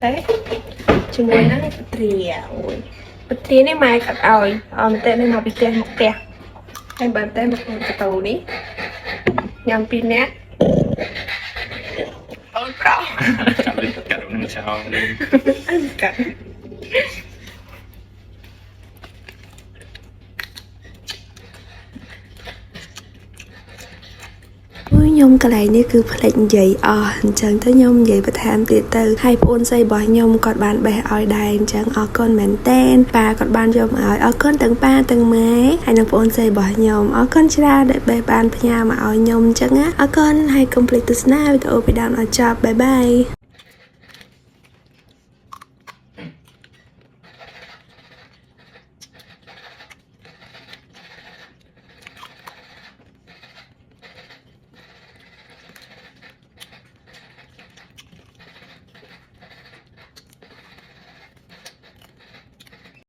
đấy chúng mình nó trìa ôi bật tía này mai cắt ỏi mình tên này nó bị tên một tè hay bật tên một cái tàu đi nhằm pin nét ôi rõ cạnh làm sao đi ăn cắt ខ្ញុំកន្លែងនេះគឺផ្លេចនិយាយអស់អញ្ចឹងទៅខ្ញុំនិយាយបន្ថែមទៀតទៅហើយប្អូនស្រីរបស់ខ្ញុំគាត់បានបេះឲ្យដែរអញ្ចឹងអរគុណមែនតែនប៉ាគាត់បានយកមកឲ្យអរគុណទាំងប៉ាទាំងម៉ែហើយនឹងប្អូនស្រីរបស់ខ្ញុំអរគុណច្រើនដែលបេះបានផ្ញើមកឲ្យខ្ញុំអញ្ចឹងណាអរគុណហើយកុំភ្លេចទស្សនាវីដេអូពីដើមដល់ចប់បាយបាយ